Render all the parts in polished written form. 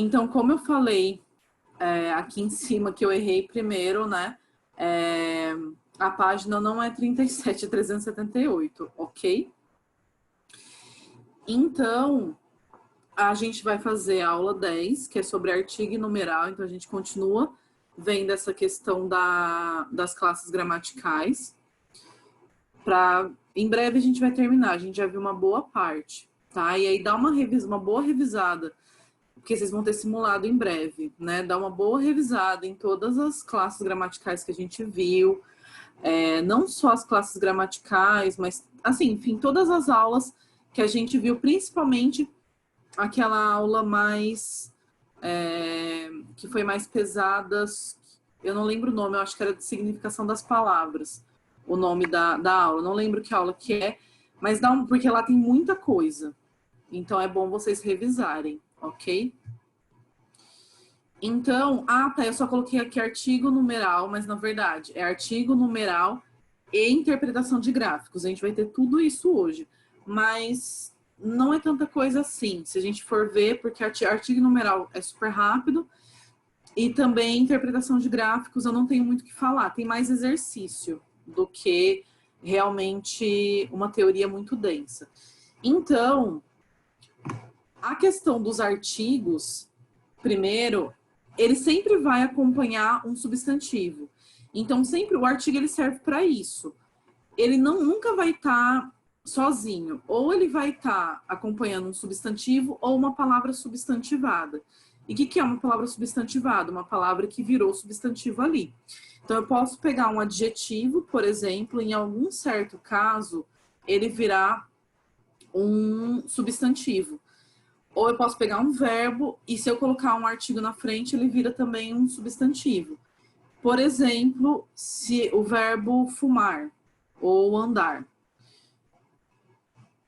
Então, como eu falei aqui em cima que eu errei primeiro, né? A página não é 37, é 378, ok? Então, a gente vai fazer a aula 10, que é sobre artigo e numeral. Então, a gente continua vendo essa questão das classes gramaticais. Em breve a gente vai terminar, a gente já viu uma boa parte, tá? E aí dá uma boa revisada, porque vocês vão ter simulado em breve, né? Dá uma boa revisada em todas as classes gramaticais que a gente viu, não só as classes gramaticais, mas, assim, enfim, todas as aulas que a gente viu, principalmente aquela aula mais... que foi mais pesada, eu não lembro o nome, eu acho que era de significação das palavras, o nome da aula, não lembro que aula que é, mas porque lá tem muita coisa, então é bom vocês revisarem, ok? Então, tá, eu só coloquei aqui artigo numeral, mas na verdade é artigo numeral e interpretação de gráficos, a gente vai ter tudo isso hoje, mas não é tanta coisa assim, se a gente for ver, porque artigo numeral é super rápido, e também interpretação de gráficos eu não tenho muito o que falar, tem mais exercício do que realmente uma teoria muito densa. Então, a questão dos artigos, primeiro, ele sempre vai acompanhar um substantivo. Então, sempre o artigo ele serve para isso. Ele nunca vai estar sozinho. Ou ele vai estar acompanhando um substantivo ou uma palavra substantivada. E o que é uma palavra substantivada? Uma palavra que virou substantivo ali. Então, eu posso pegar um adjetivo, por exemplo, em algum certo caso, ele virar um substantivo. Ou eu posso pegar um verbo e se eu colocar um artigo na frente, ele vira também um substantivo. Por exemplo, se o verbo fumar ou andar.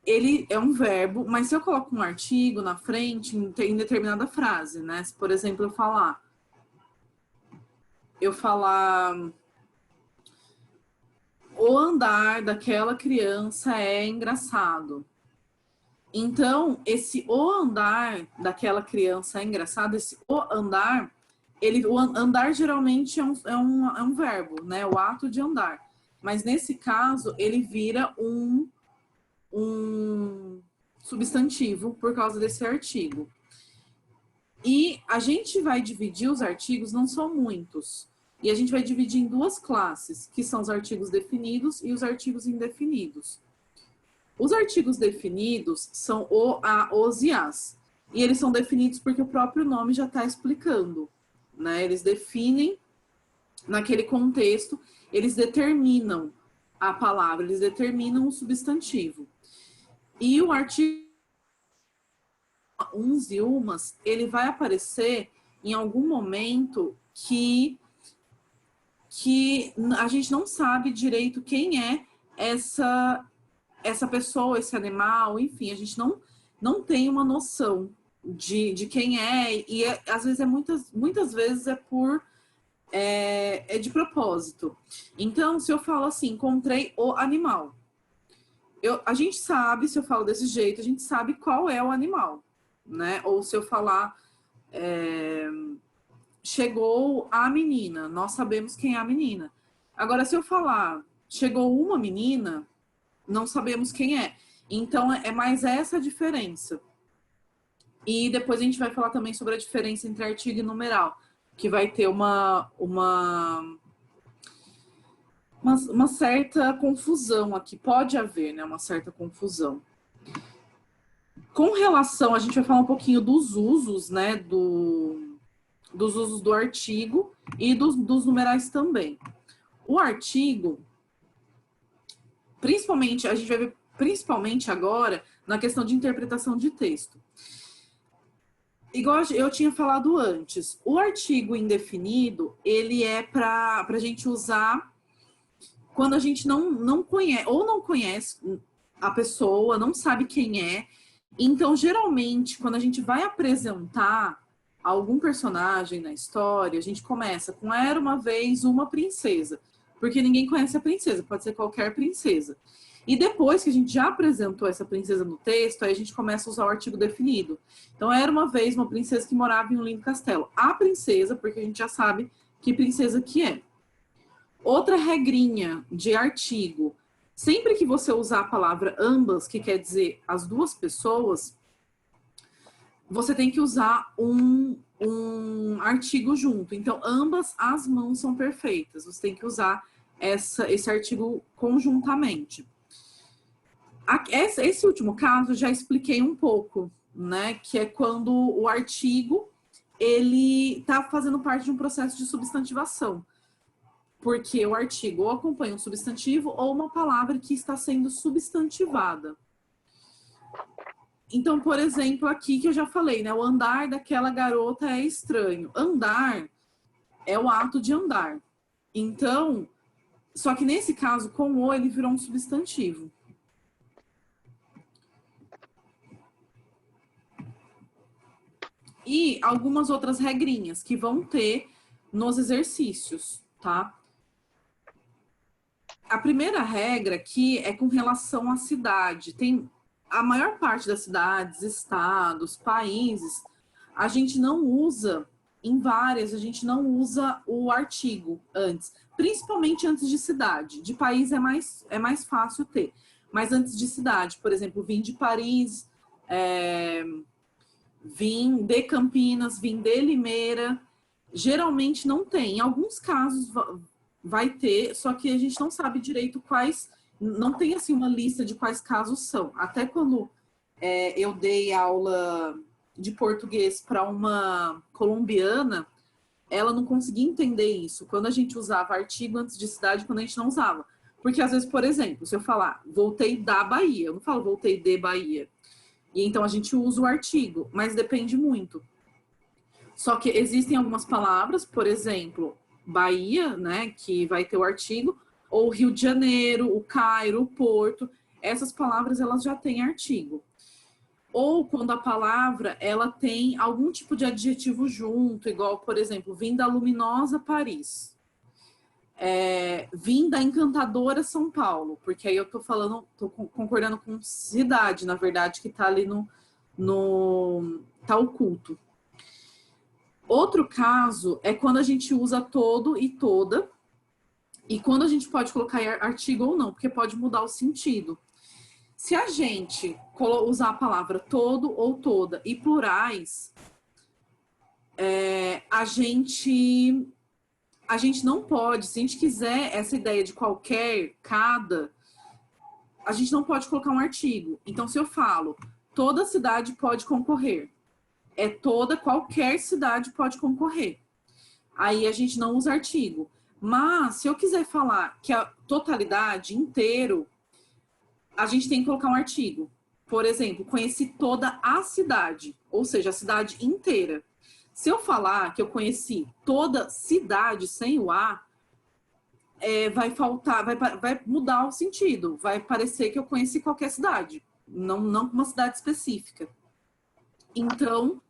Ele é um verbo, mas se eu coloco um artigo na frente em determinada frase, né? Se, por exemplo, eu falar o andar daquela criança é engraçado. Então, esse o andar daquela criança é engraçado, esse o andar, o andar geralmente é um verbo, né? O ato de andar. Mas nesse caso, ele vira um substantivo por causa desse artigo. E a gente vai dividir os artigos, não são muitos. E a gente vai dividir em duas classes, que são os artigos definidos e os artigos indefinidos. Os artigos definidos são o, a, os e as. E eles são definidos porque o próprio nome já está explicando, né? Eles definem naquele contexto, eles determinam a palavra, eles determinam o substantivo. E o artigo uns e umas, ele vai aparecer em algum momento que a gente não sabe direito quem é essa pessoa, esse animal, enfim, a gente não tem uma noção de quem é, e às vezes muitas vezes é de propósito. Então, se eu falo assim, encontrei o animal, a gente sabe, se eu falo desse jeito, a gente sabe qual é o animal, né? Ou se eu falar chegou a menina, nós sabemos quem é a menina. Agora, se eu falar chegou uma menina, não sabemos quem é. Então, é mais essa a diferença. E depois a gente vai falar também sobre a diferença entre artigo e numeral, que vai ter uma certa confusão aqui. Pode haver, né? Uma certa confusão. Com relação, a gente vai falar um pouquinho dos usos, né? Dos usos do artigo e dos numerais também. O artigo, principalmente, a gente vai ver principalmente agora na questão de interpretação de texto. Igual eu tinha falado antes, o artigo indefinido, ele é para a gente usar quando a gente não conhece, ou não conhece a pessoa, não sabe quem é. Então, geralmente, quando a gente vai apresentar algum personagem na história, a gente começa com era uma vez uma princesa, porque ninguém conhece a princesa, pode ser qualquer princesa. E depois que a gente já apresentou essa princesa no texto, aí a gente começa a usar o artigo definido. Então, era uma vez uma princesa que morava em um lindo castelo. A princesa, porque a gente já sabe que princesa que é. Outra regrinha de artigo. Sempre que você usar a palavra ambas, que quer dizer as duas pessoas, você tem que usar um artigo junto. Então, ambas as mãos são perfeitas. Você tem que usar esse artigo conjuntamente. Esse último caso, já expliquei um pouco, né? Que é quando o artigo, ele está fazendo parte de um processo de substantivação. Porque o artigo ou acompanha um substantivo ou uma palavra que está sendo substantivada. Então, por exemplo, aqui que eu já falei, né? O andar daquela garota é estranho. Andar é o ato de andar. Então, só que nesse caso, com o, ele virou um substantivo. E algumas outras regrinhas que vão ter nos exercícios, tá? A primeira regra aqui é com relação à cidade. Tem a maior parte das cidades, estados, países, a gente não usa, em várias, a gente não usa o artigo antes, principalmente antes de cidade. De país é mais fácil ter, mas antes de cidade, por exemplo, vim de Paris, vim de Campinas, vim de Limeira, geralmente não tem. Em alguns casos vai ter, só que a gente não sabe direito quais, não tem assim uma lista de quais casos são. Até quando eu dei aula de português para uma colombiana, ela não conseguia entender isso. Quando a gente usava artigo antes de cidade, quando a gente não usava. Porque às vezes, por exemplo, se eu falar voltei da Bahia, eu não falo voltei de Bahia. E então a gente usa o artigo, mas depende muito. Só que existem algumas palavras, por exemplo, Bahia, né, que vai ter o artigo, ou Rio de Janeiro, o Cairo, o Porto, essas palavras elas já têm artigo. Ou quando a palavra ela tem algum tipo de adjetivo junto, igual, por exemplo, vim da luminosa Paris. Vim da encantadora São Paulo, porque aí eu tô falando, tô concordando com cidade, na verdade, que tá ali tá oculto. Outro caso é quando a gente usa todo e toda, e quando a gente pode colocar artigo ou não, porque pode mudar o sentido. Se a gente usar a palavra todo ou toda e plurais, a gente não pode, se a gente quiser essa ideia de qualquer, cada, a gente não pode colocar um artigo. Então, se eu falo, toda cidade pode concorrer, qualquer cidade pode concorrer. Aí a gente não usa artigo. Mas, se eu quiser falar que a totalidade, inteiro, a gente tem que colocar um artigo. Por exemplo, conheci toda a cidade, ou seja, a cidade inteira. Se eu falar que eu conheci toda cidade sem o A, vai faltar, vai mudar o sentido. Vai parecer que eu conheci qualquer cidade, não uma cidade específica. Então,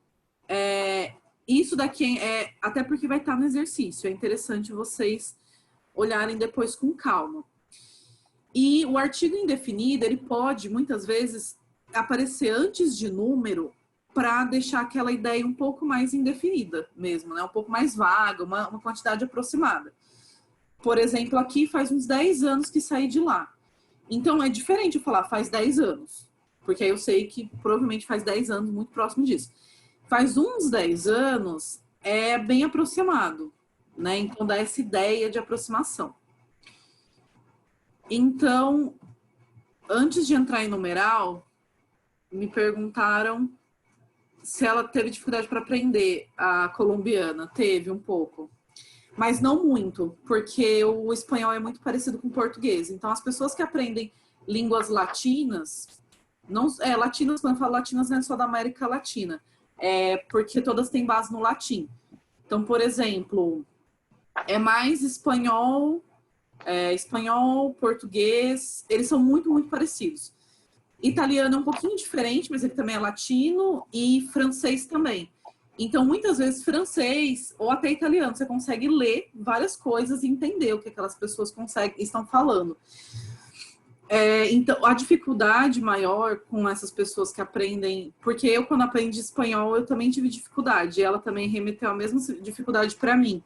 isso daqui até porque vai estar no exercício. É interessante vocês olharem depois com calma. E o artigo indefinido, ele pode, muitas vezes, aparecer antes de número para deixar aquela ideia um pouco mais indefinida mesmo, né? Um pouco mais vaga, uma quantidade aproximada. Por exemplo, aqui faz uns 10 anos que saí de lá. Então, é diferente eu falar faz 10 anos, porque aí eu sei que provavelmente faz 10 anos, muito próximo disso. Faz uns 10 anos, é bem aproximado, né? Então, dá essa ideia de aproximação. Então, antes de entrar em numeral, me perguntaram se ela teve dificuldade para aprender a colombiana. Teve um pouco, mas não muito, porque o espanhol é muito parecido com o português. Então, as pessoas que aprendem línguas latinas, latinas, quando eu falo latinas, não é só da América Latina, porque todas têm base no latim. Então, por exemplo, é mais espanhol, português, eles são muito, muito parecidos. Italiano é um pouquinho diferente, mas ele também é latino, e francês também. Então, muitas vezes, francês ou até italiano, você consegue ler várias coisas e entender o que aquelas pessoas estão falando. Então, a dificuldade maior com essas pessoas que aprendem... Porque eu, quando aprendi espanhol, eu também tive dificuldade. E ela também remeteu a mesma dificuldade para mim.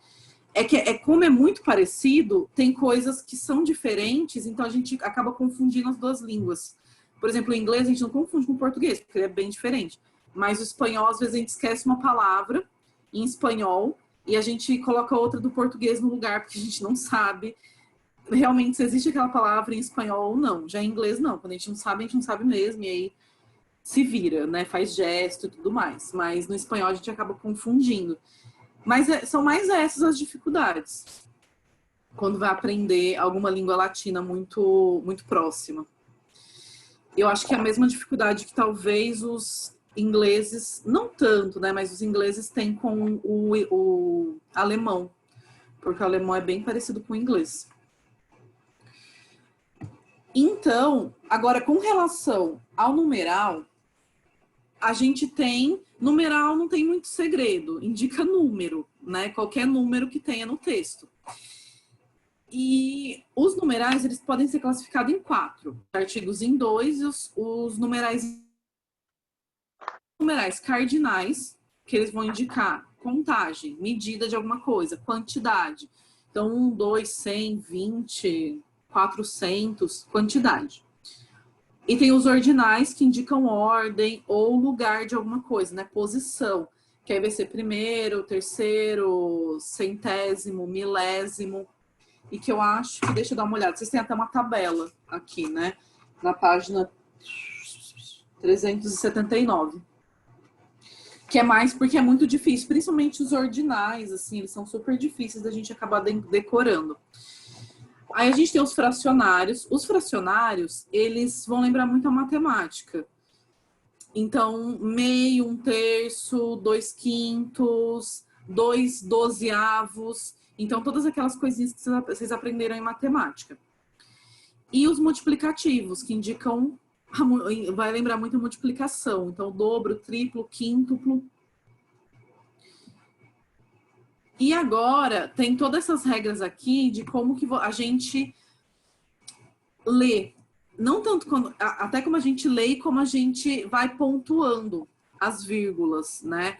Como é muito parecido, tem coisas que são diferentes, então a gente acaba confundindo as duas línguas. Por exemplo, o inglês a gente não confunde com o português, porque ele é bem diferente. Mas o espanhol, às vezes, a gente esquece uma palavra em espanhol e a gente coloca outra do português no lugar, porque a gente não sabe realmente se existe aquela palavra em espanhol ou não. Já em inglês, não. Quando a gente não sabe mesmo, e aí se vira, né? Faz gesto e tudo mais. Mas no espanhol a gente acaba confundindo. Mas são mais essas as dificuldades quando vai aprender alguma língua latina muito, muito próxima. Eu acho que é a mesma dificuldade que talvez os ingleses, não tanto, né? Mas os ingleses têm com o alemão, porque o alemão é bem parecido com o inglês. Então, agora com relação ao numeral, a gente tem... Numeral não tem muito segredo, indica número, né? Qualquer número que tenha no texto. E os numerais, eles podem ser classificados em 4. Artigos em 2 e os numerais cardinais, que eles vão indicar contagem, medida de alguma coisa, quantidade. Então, 1, 2, 100, 20, 400, quantidade. E tem os ordinais que indicam ordem ou lugar de alguma coisa, né? Posição, que aí vai ser primeiro, terceiro, centésimo, milésimo. E que eu acho que, deixa eu dar uma olhada, vocês têm até uma tabela aqui, né? Na página 379. Que é mais porque é muito difícil, principalmente os ordinais, assim, eles são super difíceis da gente acabar decorando. Aí a gente tem os fracionários. Os fracionários, eles vão lembrar muito a matemática. Então, meio, 1/3, 2/5, 2 dozeavos. Então, todas aquelas coisinhas que vocês aprenderam em matemática. E os multiplicativos, que indicam... Vai lembrar muito a multiplicação. Então, dobro, triplo, quíntuplo. E agora, tem todas essas regras aqui de como que a gente lê. Não tanto até como a gente lê e como a gente vai pontuando as vírgulas, né?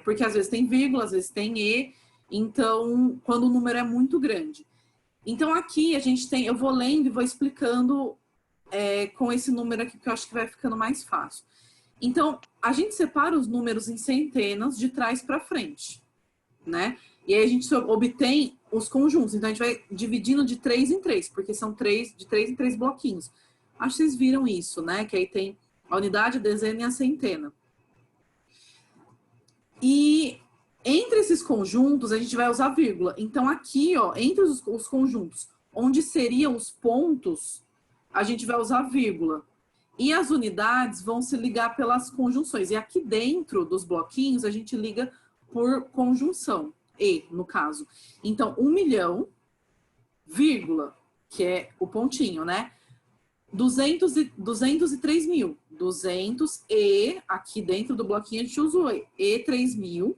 Porque às vezes tem vírgula, às vezes tem e. Então, quando o número é muito grande. Então, aqui a gente tem... Eu vou lendo e vou explicando com esse número aqui, que eu acho que vai ficando mais fácil. Então, a gente separa os números em centenas de trás para frente, né? E aí a gente obtém os conjuntos. Então, a gente vai dividindo de 3 em 3, porque são de 3 em 3 bloquinhos. Acho que vocês viram isso, né? Que aí tem a unidade, a dezena e a centena. E entre esses conjuntos, a gente vai usar vírgula. Então, aqui, ó, entre os conjuntos, onde seriam os pontos, a gente vai usar vírgula. E as unidades vão se ligar pelas conjunções. E aqui dentro dos bloquinhos, a gente liga por conjunção. E, no caso. Então, 1 milhão, vírgula, que é o pontinho, né? 203 mil. 200 e, aqui dentro do bloquinho, a gente usa o e 3 mil,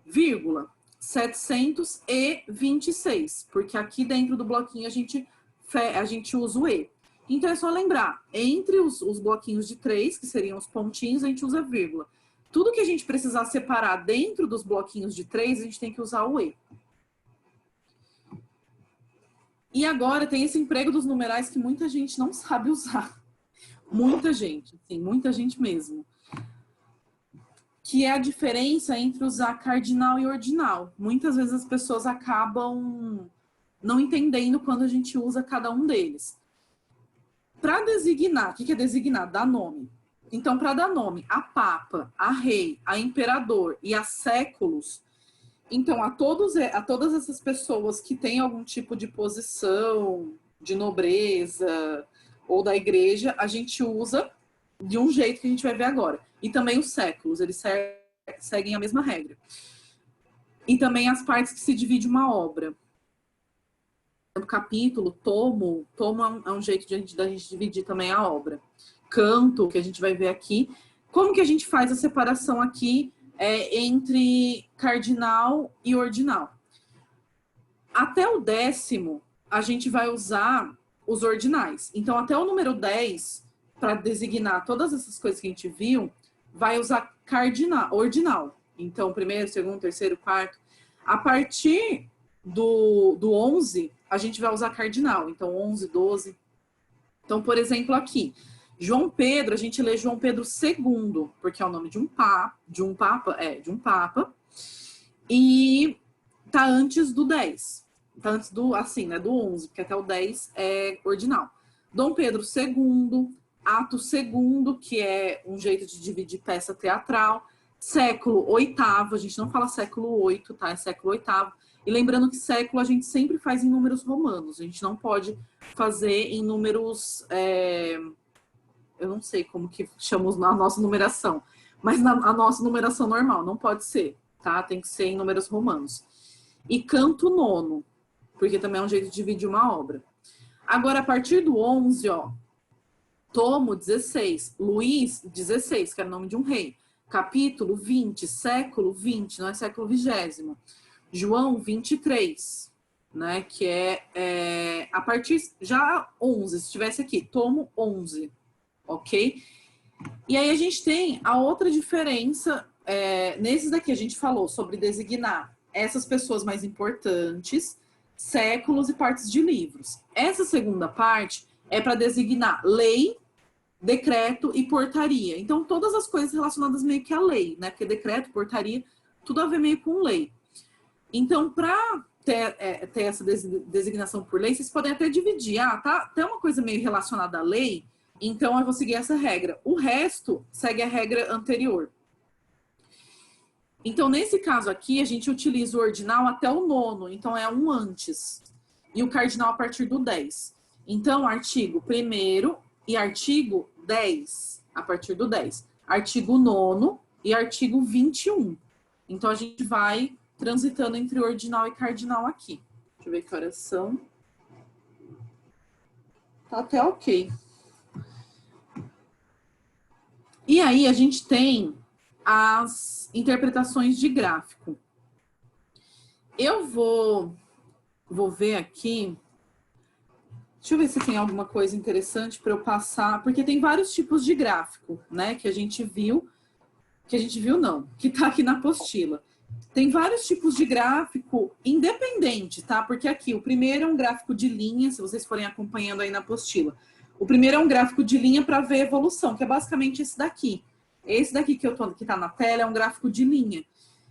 vírgula, 726. Porque aqui dentro do bloquinho a gente usa o e. Então, é só lembrar, entre os bloquinhos de 3, que seriam os pontinhos, a gente usa vírgula. Tudo que a gente precisar separar dentro dos bloquinhos de 3, a gente tem que usar o e. E agora tem esse emprego dos numerais que muita gente não sabe usar. Muita gente, sim, muita gente mesmo. Que é a diferença entre usar cardinal e ordinal. Muitas vezes as pessoas acabam não entendendo quando a gente usa cada um deles. Para designar, o que é designar? Dar nome. Então, para dar nome a papa, a rei, a imperador e a séculos, então a todas essas pessoas que têm algum tipo de posição de nobreza ou da igreja, a gente usa de um jeito que a gente vai ver agora. E também os séculos, eles seguem a mesma regra. E também as partes que se divide uma obra. O capítulo, tomo é um jeito da gente dividir também a obra. Canto, que a gente vai ver aqui. Como que a gente faz a separação aqui entre cardinal e ordinal? Até o 10º, a gente vai usar os ordinais. Então, até o número 10, para designar todas essas coisas que a gente viu, vai usar ordinal. Então, primeiro, segundo, terceiro, quarto. A partir do 11, a gente vai usar cardinal. Então, 11, 12. Então, por exemplo, aqui, João Pedro, a gente lê João Pedro II, porque é o nome de um papa, e tá antes do 10. Tá antes do, assim, né, do 11, porque até o 10 é ordinal. Dom Pedro II, Ato II, que é um jeito de dividir peça teatral. Século VIII, a gente não fala século VIII, tá? É século VIII. E lembrando que século a gente sempre faz em números romanos. A gente não pode fazer em números... eu não sei como que chamamos na nossa numeração. Mas a nossa numeração normal, não pode ser, tá? Tem que ser em números romanos. E canto nono, porque também é um jeito de dividir uma obra. Agora, a partir do 11, ó, tomo 16, Luís 16, que é o nome de um rei. Capítulo 20, século 20, não é século 20º. João 23, né, que é a partir já 11, se estivesse aqui, tomo 11, ok? E aí a gente tem a outra diferença, nesses daqui a gente falou sobre designar essas pessoas mais importantes, séculos e partes de livros. Essa segunda parte é para designar lei, decreto e portaria. Então, todas as coisas relacionadas meio que à lei, né? Porque decreto, portaria, tudo a ver meio com lei. Então, para ter essa designação por lei, vocês podem até dividir. Tem uma coisa meio relacionada à lei, então eu vou seguir essa regra. O resto segue a regra anterior. Então, nesse caso aqui, a gente utiliza o ordinal até o 9º, então é um antes. E o cardinal a partir do 10. Então, artigo 1º e artigo 10, a partir do 10. Artigo 9º e artigo 21. Então, a gente vai transitando entre ordinal e cardinal aqui. Deixa eu ver que horas são. Tá até ok. E aí, a gente tem as interpretações de gráfico. Eu vou ver aqui. Deixa eu ver se tem alguma coisa interessante para eu passar, porque tem vários tipos de gráfico, né, que a gente viu não, que tá aqui na apostila. Tem vários tipos de gráfico independente, tá? Porque aqui, o primeiro é um gráfico de linha, se vocês forem acompanhando aí na apostila. O primeiro é um gráfico de linha para ver evolução, que é basicamente esse daqui. Esse daqui que tá na tela é um gráfico de linha,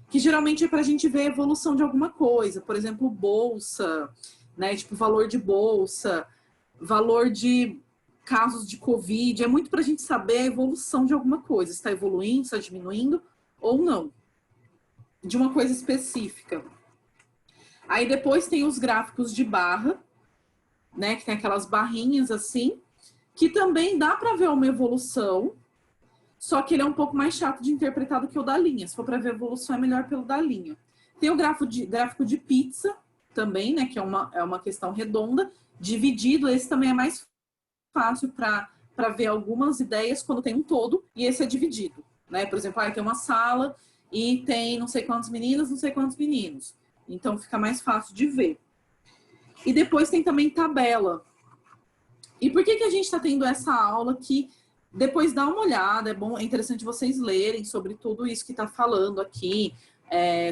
que geralmente é para a gente ver a evolução de alguma coisa. Por exemplo, bolsa, né? Tipo, valor de bolsa, valor de casos de Covid. É muito para a gente saber a evolução de alguma coisa. Se está evoluindo, se está diminuindo ou não. De uma coisa específica. Aí depois tem os gráficos de barra, né? Que tem aquelas barrinhas assim, que também dá para ver uma evolução, só que ele é um pouco mais chato de interpretar do que o da linha. Se for para ver evolução, é melhor pelo da linha. Tem o gráfico de pizza também, né? Que é uma questão redonda, dividido. Esse também é mais fácil para ver algumas ideias quando tem um todo, e esse é dividido, né? Por exemplo, tem uma sala e tem não sei quantas meninas, não sei quantos meninos. Então, fica mais fácil de ver. E depois tem também tabela. E por que a gente está tendo essa aula aqui? Depois dá uma olhada, é interessante vocês lerem sobre tudo isso que está falando aqui,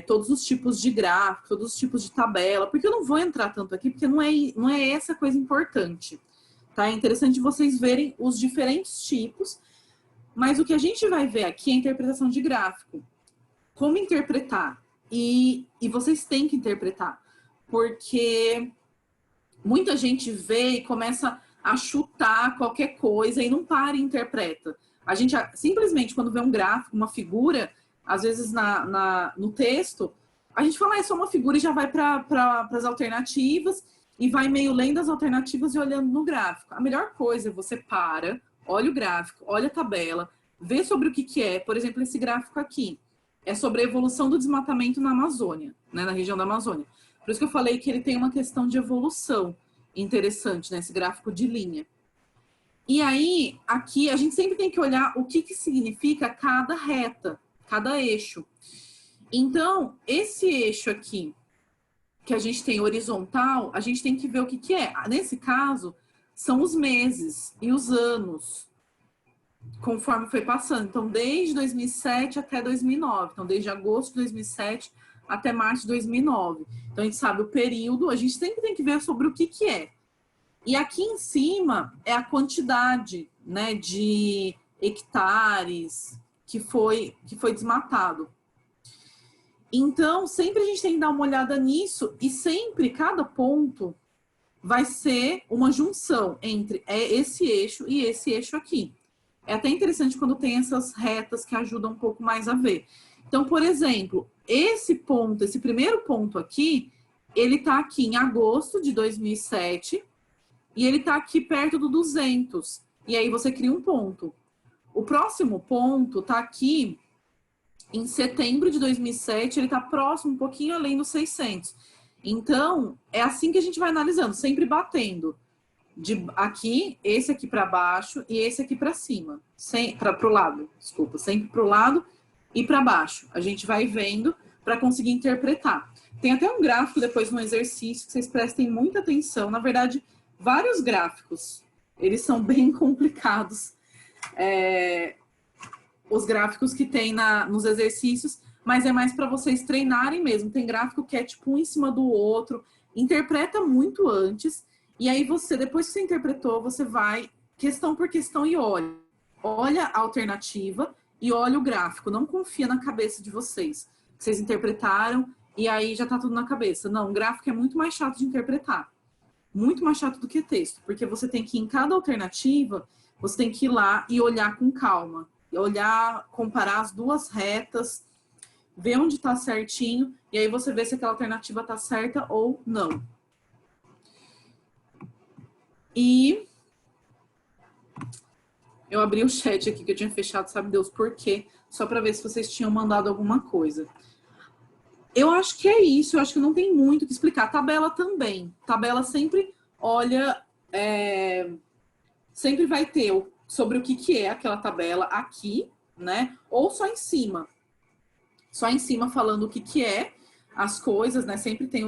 todos os tipos de gráfico, todos os tipos de tabela, porque eu não vou entrar tanto aqui, porque não é essa coisa importante, tá? É interessante vocês verem os diferentes tipos, mas o que a gente vai ver aqui é a interpretação de gráfico. Como interpretar? E vocês têm que interpretar, porque muita gente vê e começa a chutar qualquer coisa e não para e interpreta. A gente simplesmente, quando vê um gráfico, uma figura, às vezes no texto, a gente fala, é só uma figura e já vai para as alternativas e vai meio lendo as alternativas e olhando no gráfico. A melhor coisa é você olha o gráfico, olha a tabela, vê sobre o que é. Por exemplo, esse gráfico aqui é sobre a evolução do desmatamento na Amazônia, né, na região da Amazônia. Por isso que eu falei que ele tem uma questão de evolução interessante, né? Esse gráfico de linha. E aí, aqui, a gente sempre tem que olhar o que significa cada reta, cada eixo. Então, esse eixo aqui, que a gente tem horizontal, a gente tem que ver o que é. Nesse caso, são os meses e os anos, conforme foi passando. Então, desde 2007 até 2009. Então, desde agosto de 2007 até março de 2009. Então, a gente sabe o período, a gente sempre tem que ver sobre o que que é. E aqui em cima é a quantidade, né, de hectares que foi desmatado. Então, sempre a gente tem que dar uma olhada nisso e sempre, cada ponto vai ser uma junção entre esse eixo e esse eixo aqui. É até interessante quando tem essas retas que ajudam um pouco mais a ver. Então, por exemplo, esse ponto, esse primeiro ponto aqui, ele está aqui em agosto de 2007 e ele está aqui perto do 200. E aí você cria um ponto. O próximo ponto está aqui em setembro de 2007, ele está próximo, um pouquinho além dos 600. Então, é assim que a gente vai analisando, sempre batendo. De aqui, esse aqui para baixo e esse aqui para cima. Para o lado, desculpa. Sempre para o lado e para baixo. A gente vai vendo para conseguir interpretar. Tem até um gráfico depois no exercício que vocês prestem muita atenção. Na verdade, vários gráficos. Eles são bem complicados. Os gráficos que tem nos exercícios, mas é mais para vocês treinarem mesmo. Tem gráfico que é tipo um em cima do outro, interpreta muito antes, e aí você, depois que você interpretou, você vai questão por questão e olha. Olha a alternativa e olha o gráfico. Não confia na cabeça de vocês. Vocês interpretaram e aí já tá tudo na cabeça. Não, o gráfico é muito mais chato de interpretar. Muito mais chato do que texto, porque você tem que ir em cada alternativa, você tem que ir lá e olhar com calma. Olhar, comparar as duas retas, ver onde está certinho, e aí você vê se aquela alternativa está certa ou não. E eu abri o chat aqui que eu tinha fechado, sabe Deus por quê? Só para ver se vocês tinham mandado alguma coisa. Eu acho que é isso, eu acho que não tem muito o que explicar. Tabela também. Tabela sempre olha, sempre vai ter sobre o que é aquela tabela aqui, né? Ou só em cima. Só em cima falando o que é as coisas, né? Sempre tem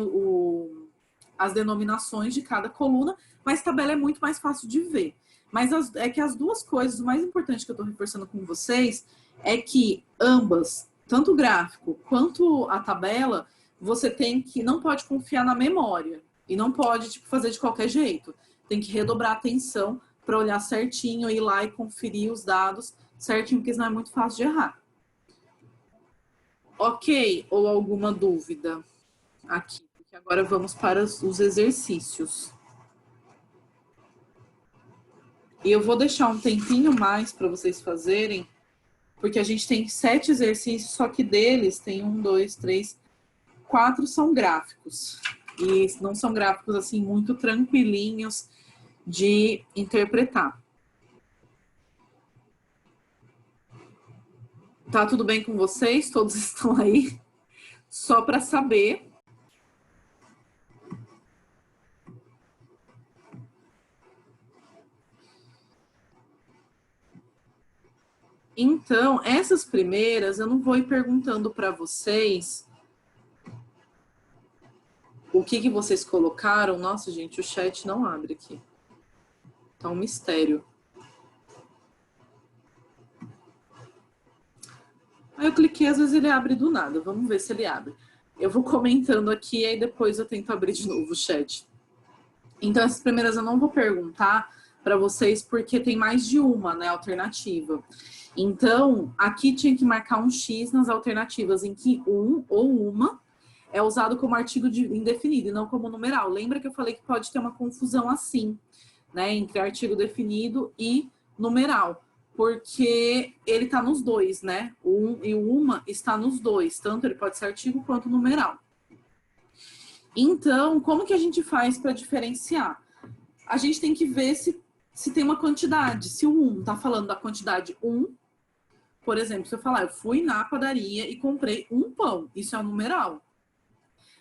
as denominações de cada coluna, mas tabela é muito mais fácil de ver. Mas é que as duas coisas, o mais importante que eu estou reforçando com vocês é que ambas, tanto o gráfico quanto a tabela, você tem que, não pode confiar na memória e não pode tipo, fazer de qualquer jeito. Tem que redobrar a atenção para olhar certinho, ir lá e conferir os dados certinho, porque senão é muito fácil de errar. Ok? Ou alguma dúvida aqui? Porque agora vamos para os exercícios. E eu vou deixar um tempinho mais para vocês fazerem, porque a gente tem 7 exercícios, só que deles tem 1, 2, 3, 4 são gráficos. E não são gráficos assim muito tranquilinhos de interpretar. Tá tudo bem com vocês? Todos estão aí? Só para saber. Então, essas primeiras, eu não vou ir perguntando para vocês o que vocês colocaram. Nossa, gente, o chat não abre aqui. Tá um mistério. Aí eu cliquei, às vezes ele abre do nada. Vamos ver se ele abre. Eu vou comentando aqui, aí depois eu tento abrir de novo o chat. Então, essas primeiras eu não vou perguntar para vocês, porque tem mais de uma, né, alternativa. Então, aqui tinha que marcar um X nas alternativas em que um ou uma é usado como artigo indefinido e não como numeral. Lembra que eu falei que pode ter uma confusão assim, né, entre artigo definido e numeral, porque ele está nos dois, né? O um e o uma está nos dois, tanto ele pode ser artigo quanto numeral. Então, como que a gente faz para diferenciar? A gente tem que ver se tem uma quantidade. Se o 1 está falando da quantidade 1, por exemplo, se eu falar, eu fui na padaria e comprei um pão, isso é um numeral.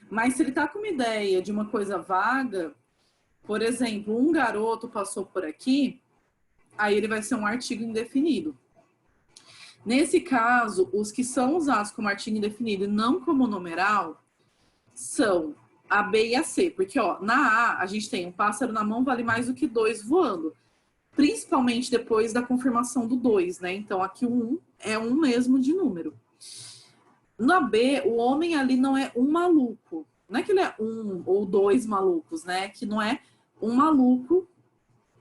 Mas se ele está com uma ideia de uma coisa vaga, por exemplo, um garoto passou por aqui, aí ele vai ser um artigo indefinido. Nesse caso, os que são usados como artigo indefinido e não como numeral são A B e a C, porque ó, na A gente tem um pássaro na mão vale mais do que 2 voando, principalmente depois da confirmação do 2, né? Então aqui o 1 é um mesmo de número. Na B, o homem ali não é um maluco, não é que ele é um ou 2 malucos, né? Que não é um maluco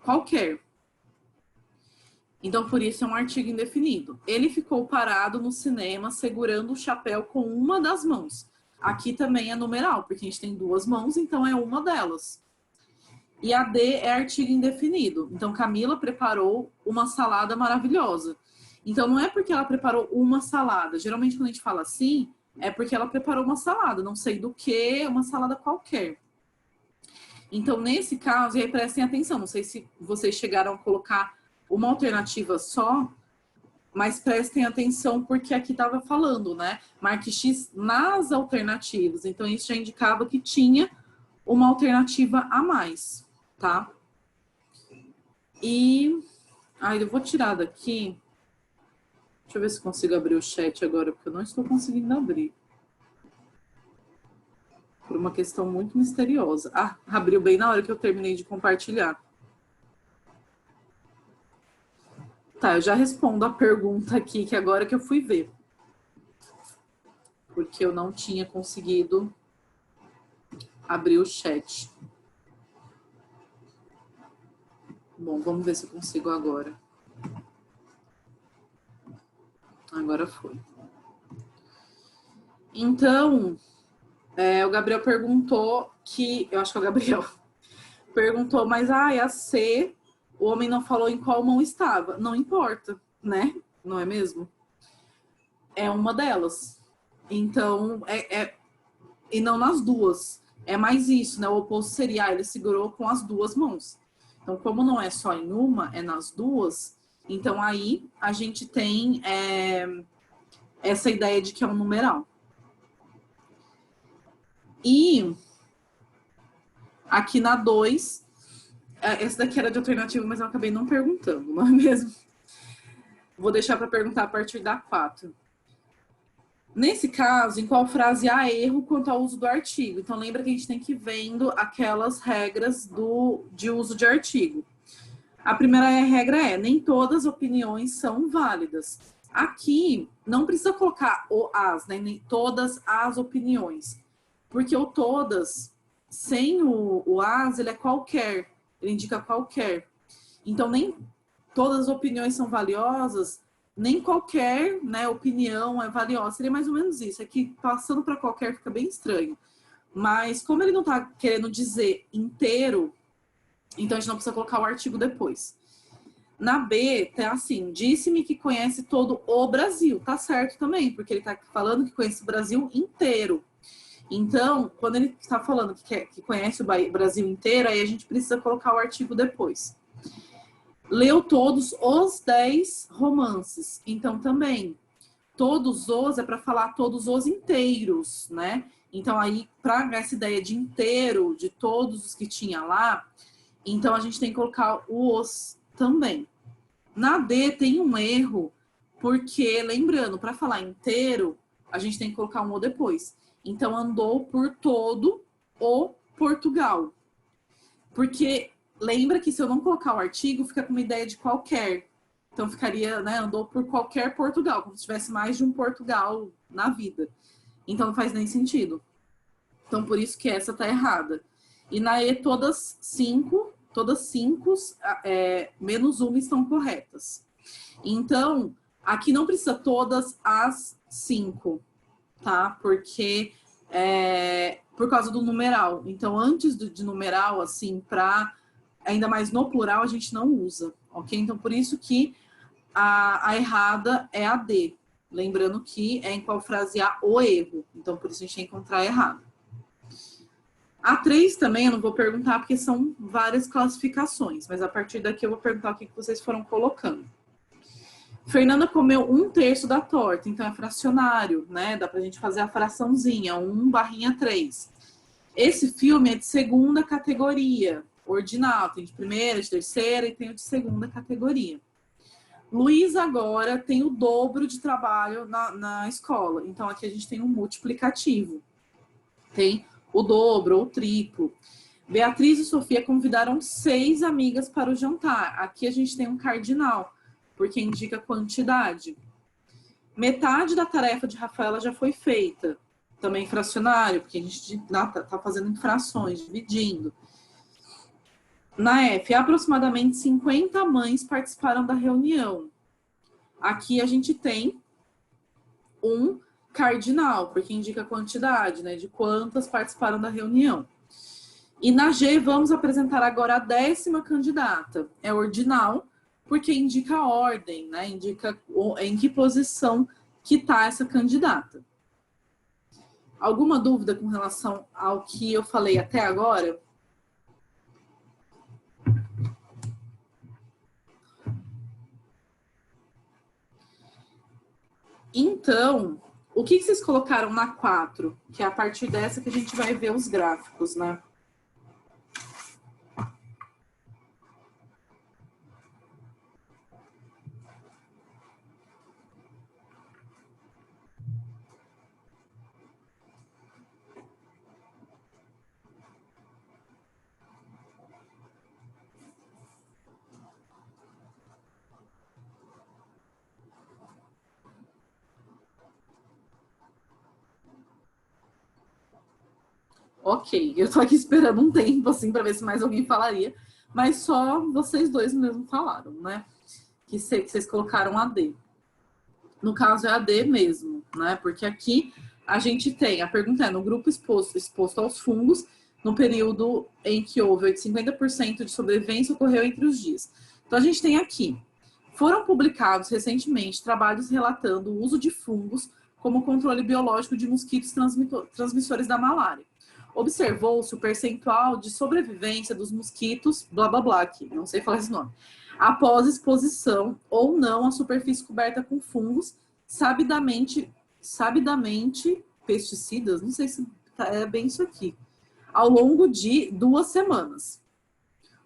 qualquer. Então, por isso é um artigo indefinido. Ele ficou parado no cinema segurando o chapéu com uma das mãos. Aqui também é numeral, porque a gente tem 2 mãos, então é uma delas. E a D é artigo indefinido. Então, Camila preparou uma salada maravilhosa. Então, não é porque ela preparou uma salada. Geralmente, quando a gente fala assim, é porque ela preparou uma salada. Não sei do que, uma salada qualquer. Então, nesse caso, e aí prestem atenção, não sei se vocês chegaram a colocar uma alternativa só, mas prestem atenção porque aqui estava falando, né? Marque X nas alternativas. Então, isso já indicava que tinha uma alternativa a mais, tá? E aí eu vou tirar daqui. Deixa eu ver se consigo abrir o chat agora, porque eu não estou conseguindo abrir. Por uma questão muito misteriosa. Ah, abriu bem na hora que eu terminei de compartilhar. Tá, eu já respondo a pergunta aqui, que agora que eu fui ver. Porque eu não tinha conseguido abrir o chat. Bom, vamos ver se eu consigo agora. Agora foi. Então, o Gabriel perguntou que... Eu acho que é o Gabriel. Perguntou, mas a C, o homem não falou em qual mão estava. Não importa, né? Não é mesmo? É uma delas. Então, e não nas duas. É mais isso, né? O oposto seria, ele segurou com as 2 mãos. Então, como não é só em uma, é nas duas, então aí a gente tem essa ideia de que é um numeral. E aqui na 2, essa daqui era de alternativa, mas eu acabei não perguntando, não é mesmo? Vou deixar para perguntar a partir da 4. Nesse caso, em qual frase há erro quanto ao uso do artigo? Então, lembra que a gente tem que ir vendo aquelas regras de uso de artigo. A primeira regra é, nem todas as opiniões são válidas. Aqui, não precisa colocar o as, né? Nem todas as opiniões. Porque o todas, sem o as, ele é qualquer. Ele indica qualquer. Então, nem todas as opiniões são valiosas, nem qualquer, né, opinião é valiosa. Seria mais ou menos isso. Aqui, passando para qualquer, fica bem estranho. Mas, como ele não está querendo dizer inteiro, então a gente não precisa colocar o artigo depois. Na B, tá assim, disse-me que conhece todo o Brasil. Tá certo também, porque ele está falando que conhece o Brasil inteiro. Então, quando ele está falando que conhece o Brasil inteiro, aí a gente precisa colocar o artigo depois. Leu todos os 10 romances. Então, também, todos os é para falar todos os inteiros, né? Então, aí, para essa ideia de inteiro, de todos os que tinha lá, então a gente tem que colocar o os também. Na D tem um erro, porque, lembrando, para falar inteiro, a gente tem que colocar um o depois. Então, andou por todo o Portugal. Porque, lembra que se eu não colocar o artigo, fica com uma ideia de qualquer. Então, ficaria, né, andou por qualquer Portugal, como se tivesse mais de um Portugal na vida. Então, não faz nem sentido. Então, por isso que essa tá errada. E na E, todas 5, menos uma estão corretas. Então, aqui não precisa todas as 5, tá? Porque por causa do numeral. Então, antes de numeral, assim, para ainda mais no plural, a gente não usa, ok? Então, por isso que a errada é a D. Lembrando que é em qual frase há o erro. Então, por isso a gente tem que encontrar errado. A 3 também eu não vou perguntar, porque são várias classificações. Mas a partir daqui eu vou perguntar o que vocês foram colocando. Fernanda comeu 1/3 da torta, então é fracionário, né? Dá pra gente fazer a fraçãozinha, 1/3. Esse filme é de segunda categoria, ordinal, tem de primeira, de terceira e tem o de segunda categoria. Luiz agora tem o dobro de trabalho na escola, então aqui a gente tem um multiplicativo. Tem o dobro ou o triplo. Beatriz e Sofia convidaram 6 amigas para o jantar. Aqui a gente tem um cardinal, porque indica quantidade. Metade da tarefa de Rafaela já foi feita. Também fracionário, porque a gente está fazendo em frações, dividindo. Na F, aproximadamente 50 mães participaram da reunião. Aqui a gente tem um cardinal, porque indica a quantidade, né, de quantas participaram da reunião. E na G, vamos apresentar agora a 10ª candidata. É ordinal, porque indica a ordem, né, indica em que posição que está essa candidata. Alguma dúvida com relação ao que eu falei até agora? Então, o que vocês colocaram na 4? Que é a partir dessa que a gente vai ver os gráficos, né? Ok, eu tô aqui esperando um tempo, assim, para ver se mais alguém falaria, mas só vocês dois mesmo falaram, né? Que vocês colocaram AD. No caso, é AD mesmo, né? Porque aqui a gente tem, a pergunta é, no grupo exposto aos fungos, no período em que houve 50% de sobrevivência, ocorreu entre os dias. Então, a gente tem aqui, foram publicados recentemente trabalhos relatando o uso de fungos como controle biológico de mosquitos transmissores da malária. Observou-se o percentual de sobrevivência dos mosquitos, blá blá blá aqui, não sei falar esse nome, após exposição ou não à superfície coberta com fungos, sabidamente pesticidas, não sei se é bem isso aqui, ao longo de 2 semanas.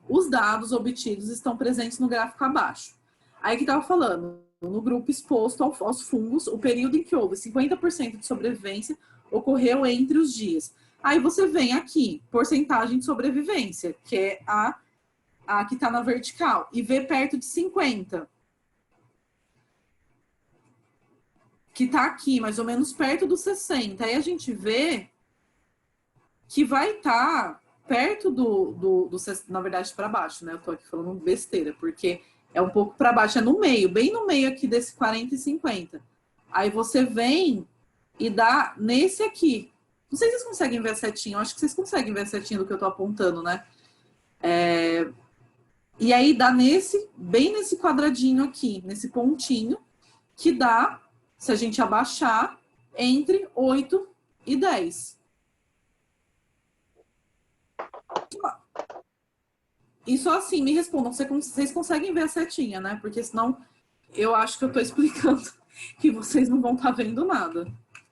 Os dados obtidos estão presentes no gráfico abaixo. Aí que estava falando, no grupo exposto aos fungos, o período em que houve 50% de sobrevivência ocorreu entre os dias. Aí você vem aqui, porcentagem de sobrevivência, que é a que está na vertical, e vê perto de 50. Que está aqui, mais ou menos perto dos 60. Aí a gente vê que vai estar perto do na verdade, para baixo, né? Eu estou aqui falando besteira, porque é um pouco para baixo, é no meio, bem no meio aqui desse 40 e 50. Aí você vem e dá nesse aqui. Não sei se vocês conseguem ver a setinha, eu acho que vocês conseguem ver a setinha do que eu estou apontando, né? E aí dá bem nesse quadradinho aqui, nesse pontinho, que dá, se a gente abaixar, entre 8 e 10. E só assim, me respondam, vocês conseguem ver a setinha, né? Porque senão eu acho que eu estou explicando que vocês não vão estar vendo nada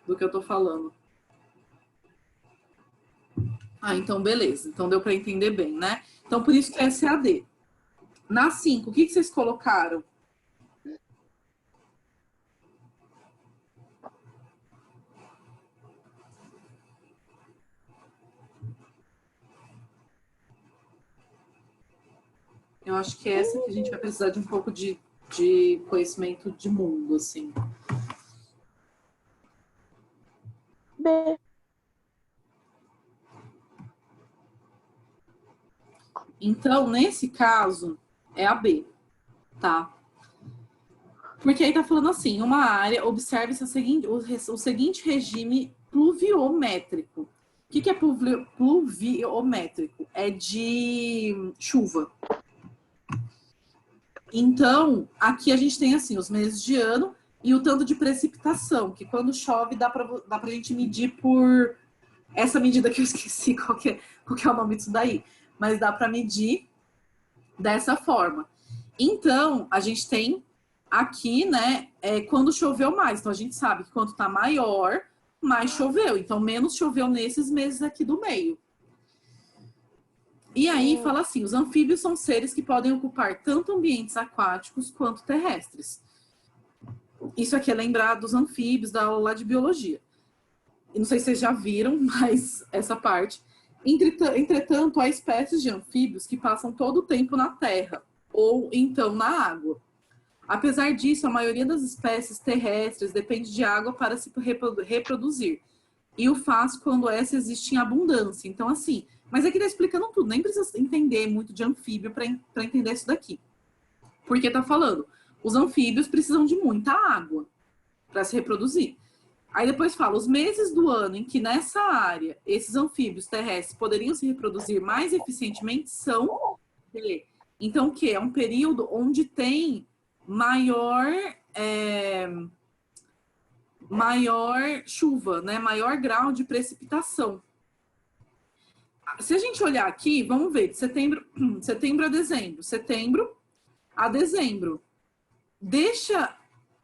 do que eu estou falando. Ah, então beleza. Então deu para entender bem, né? Então por isso que é SAD. Na 5, o que vocês colocaram? Eu acho que é essa que a gente vai precisar de um pouco de conhecimento de mundo, assim. B. Então, nesse caso, é a B, tá? Porque aí tá falando assim, uma área, observe-se o seguinte regime pluviométrico. O que é pluviométrico? É de chuva. Então, aqui a gente tem assim, os meses de ano e o tanto de precipitação, que quando chove dá pra gente medir por essa medida que eu esqueci qual que é o nome disso daí, mas dá para medir dessa forma. Então, a gente tem aqui, né, quando choveu mais. Então, a gente sabe que quando tá maior, mais choveu. Então, menos choveu nesses meses aqui do meio. E aí fala assim, os anfíbios são seres que podem ocupar tanto ambientes aquáticos quanto terrestres. Isso aqui é lembrar dos anfíbios, da aula lá de biologia. não sei se vocês já viram, mas essa parte. Entretanto, há espécies de anfíbios que passam todo o tempo na terra, ou então na água. Apesar disso, a maioria das espécies terrestres depende de água para se reproduzir. E o faz quando essa existe em abundância. Então, assim, mas aqui tá explicando tudo, nem precisa entender muito de anfíbio para entender isso daqui. Porque tá falando, os anfíbios precisam de muita água para se reproduzir. Aí depois fala, os meses do ano em que nessa área esses anfíbios terrestres poderiam se reproduzir mais eficientemente são... Então, o que? É um período onde tem maior chuva, né? Maior grau de precipitação. Se a gente olhar aqui, vamos ver, de setembro a dezembro. Setembro a dezembro. Deixa...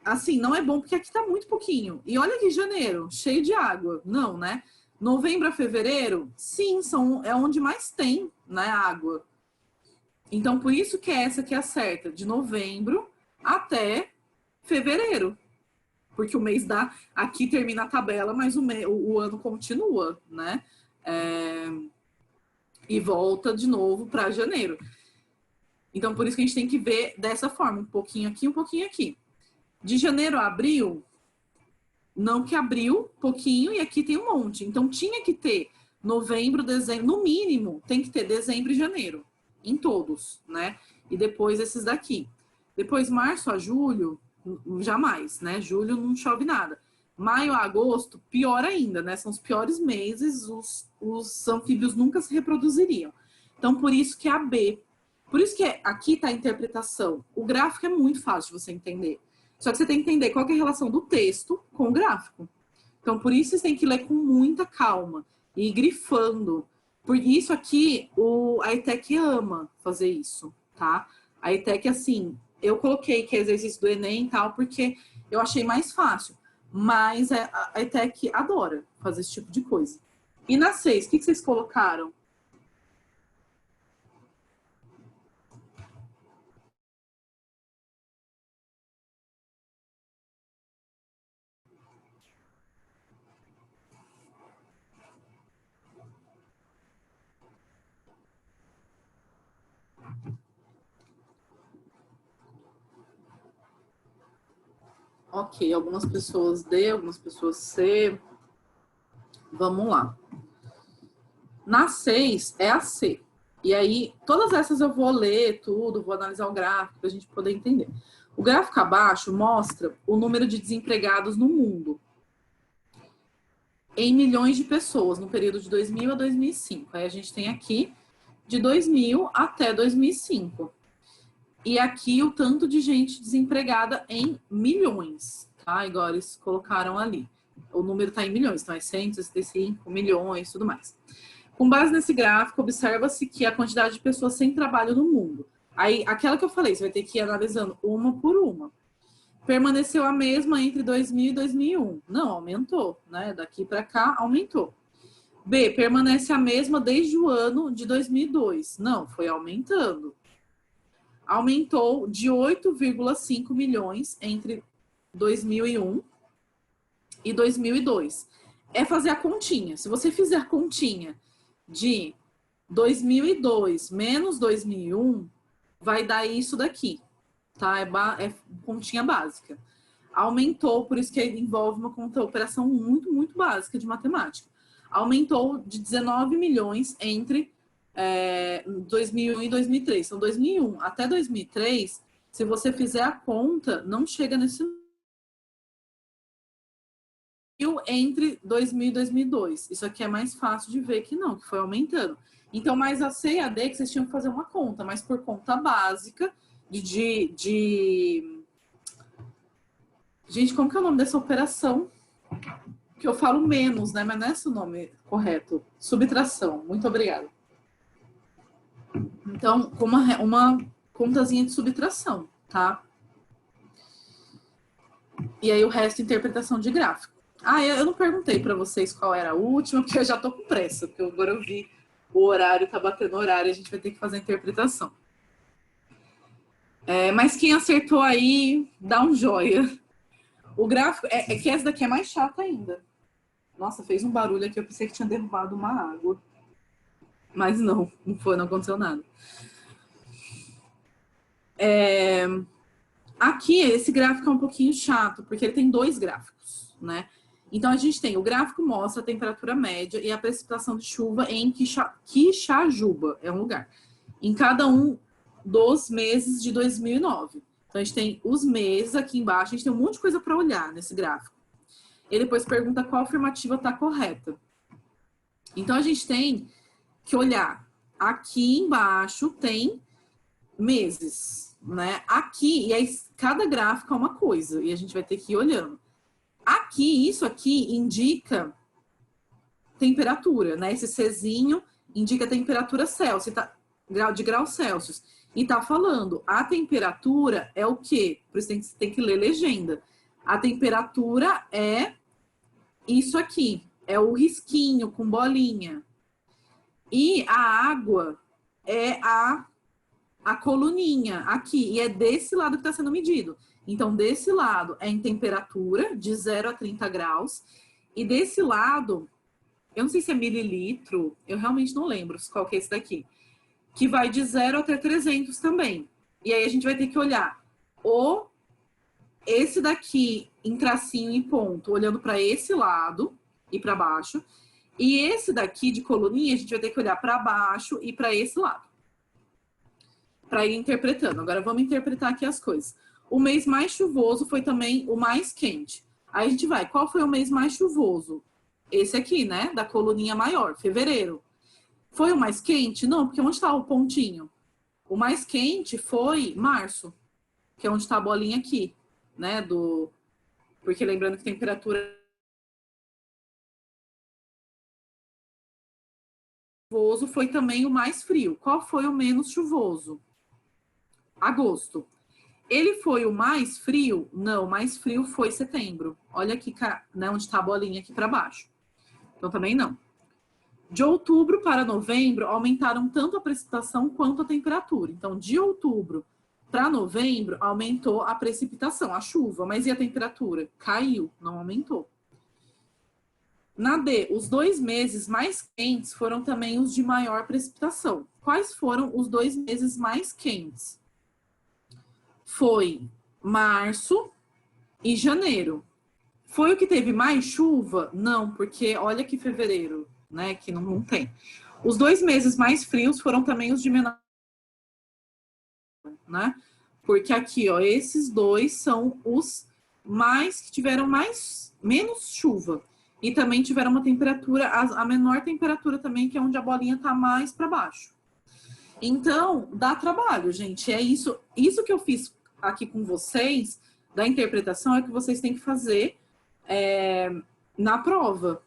Assim, não é bom porque aqui tá muito pouquinho. E olha aqui, janeiro, cheio de água. Não, né? Novembro a fevereiro, sim, é onde mais tem, né, água. Então, por isso que é essa que é a certa, de novembro até fevereiro. Porque o mês aqui termina a tabela, mas o ano continua, né? E volta de novo para janeiro. Então, por isso que a gente tem que ver dessa forma, um pouquinho aqui, um pouquinho aqui. De janeiro a abril, não que abril, pouquinho, e aqui tem um monte. Então, tinha que ter novembro, dezembro, no mínimo, tem que ter dezembro e janeiro, em todos, né? E depois esses daqui. Depois, março a julho, jamais, né? Julho não chove nada. Maio a agosto, pior ainda, né? São os piores meses, os anfíbios nunca se reproduziriam. Então, por isso que é a B. Por isso que aqui está a interpretação. O gráfico é muito fácil de você entender. Só que você tem que entender qual que é a relação do texto com o gráfico. Então, por isso você tem que ler com muita calma e ir grifando. Por isso aqui, a ETEC ama fazer isso, tá? A ETEC, assim, eu coloquei que é exercício do Enem e tal, porque eu achei mais fácil. Mas a ETEC adora fazer esse tipo de coisa. E na 6, o que vocês colocaram? Ok, algumas pessoas D, algumas pessoas C. Vamos lá. Na 6 é a C. E aí, todas essas eu vou ler tudo, vou analisar o gráfico para a gente poder entender. O gráfico abaixo mostra o número de desempregados no mundo em milhões de pessoas no período de 2000 a 2005. Aí a gente tem aqui de 2000 até 2005. E aqui o tanto de gente desempregada em milhões, tá? Igual eles colocaram ali. O número está em milhões, então é 165 milhões, tudo mais. Com base nesse gráfico, observa-se que a quantidade de pessoas sem trabalho no mundo. Aí, aquela que eu falei, você vai ter que ir analisando uma por uma. Permaneceu a mesma entre 2000 e 2001. Não, aumentou, né? Daqui para cá, aumentou. B, permanece a mesma desde o ano de 2002. Não, foi aumentando. Aumentou de 8,5 milhões entre 2001 e 2002. É fazer a continha. Se você fizer a continha de 2002 menos 2001, vai dar isso daqui, tá? É continha básica. Aumentou, por isso que envolve uma operação muito, muito básica de matemática. Aumentou de 19 milhões entre 2001 e 2003. Então, 2001 até 2003, se você fizer a conta, não chega nesse entre 2000 e 2002. Isso aqui é mais fácil de ver que não, que foi aumentando. Então, mais a C e a D que vocês tinham que fazer uma conta, mas por conta básica Gente, como que é o nome dessa operação? Que eu falo menos, né? Mas não é esse o nome correto. Subtração. Muito obrigada. Então, com uma contazinha de subtração, tá? E aí o resto, interpretação de gráfico. Ah, eu não perguntei para vocês qual era a última, porque eu já tô com pressa, porque agora eu vi o horário, tá batendo horário, a gente vai ter que fazer a interpretação. Mas quem acertou aí, dá um joia. O gráfico, que essa daqui é mais chata ainda. Nossa, fez um barulho aqui, eu pensei que tinha derrubado uma água. Mas não foi, não aconteceu nada. Aqui, esse gráfico é um pouquinho chato, porque ele tem 2 gráficos, né? Então, a gente tem, o gráfico mostra a temperatura média e a precipitação de chuva em Quixajuba, é um lugar, em cada um dos meses de 2009. Então, a gente tem os meses aqui embaixo, a gente tem um monte de coisa para olhar nesse gráfico. Ele depois pergunta qual afirmativa está correta. Então, a gente tem que olhar. Aqui embaixo tem meses, né? Aqui, e aí cada gráfico é uma coisa, e a gente vai ter que ir olhando. Aqui, isso aqui indica temperatura, né? Esse Czinho indica temperatura Celsius, de graus Celsius. E tá falando, a temperatura é o quê? Por isso tem que ler legenda. A temperatura é isso aqui, é o risquinho com bolinha. E a água é a coluninha aqui, e é desse lado que está sendo medido. Então, desse lado é em temperatura, de 0 a 30 graus, e desse lado, eu não sei se é mililitro, eu realmente não lembro qual que é esse daqui, que vai de 0 até 300 também. E aí a gente vai ter que olhar esse daqui em tracinho e ponto, olhando para esse lado e para baixo, e esse daqui de coluninha, a gente vai ter que olhar para baixo e para esse lado, para ir interpretando. Agora vamos interpretar aqui as coisas. O mês mais chuvoso foi também o mais quente. Aí a gente vai, qual foi o mês mais chuvoso? Esse aqui, né? Da coluninha maior, fevereiro. Foi o mais quente? Não, porque onde está o pontinho? O mais quente foi março, que é onde está a bolinha aqui, né? Porque lembrando que temperatura chuvoso foi também o mais frio. Qual foi o menos chuvoso? Agosto. Ele foi o mais frio? Não, o mais frio foi setembro. Olha aqui, né, onde está a bolinha aqui para baixo. Então, também não. De outubro para novembro, aumentaram tanto a precipitação quanto a temperatura. Então, de outubro para novembro, aumentou a precipitação, a chuva. Mas e a temperatura? Caiu, não aumentou. Na D, os 2 meses mais quentes foram também os de maior precipitação. Quais foram os 2 meses mais quentes? Foi março e janeiro. Foi o que teve mais chuva? Não, porque olha que fevereiro, né? Que não tem. Os 2 meses mais frios foram também os de menor, né? Porque aqui, ó, esses 2 são os mais que tiveram menos chuva. E também tiveram uma temperatura, a menor temperatura também, que é onde a bolinha tá mais para baixo. Então, dá trabalho, gente. É isso que eu fiz aqui com vocês, da interpretação, é que vocês têm que fazer na prova.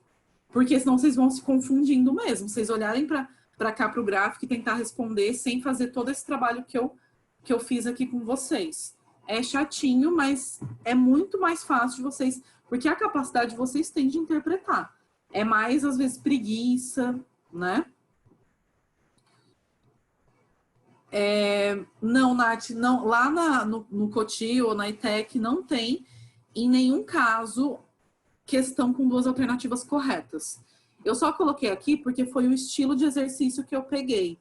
Porque senão vocês vão se confundindo mesmo. Vocês olharem para cá, para o gráfico e tentar responder sem fazer todo esse trabalho que eu fiz aqui com vocês. É chatinho, mas é muito mais fácil de vocês, porque a capacidade de vocês têm de interpretar. É mais, às vezes, preguiça, né? Não, Nath, não, lá no COTI ou na ITEC não tem, em nenhum caso, questão com 2 alternativas corretas. Eu só coloquei aqui porque foi o estilo de exercício que eu peguei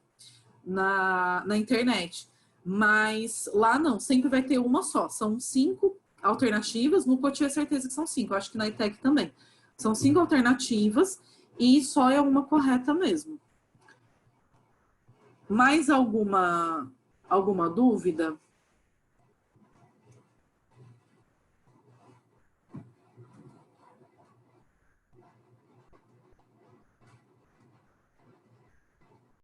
na internet. Mas lá não, sempre vai ter uma só. São 5 alternativas, no COTI é certeza que são 5, eu acho que na ITEC também. São 5 alternativas e só é uma correta mesmo. Mais alguma dúvida?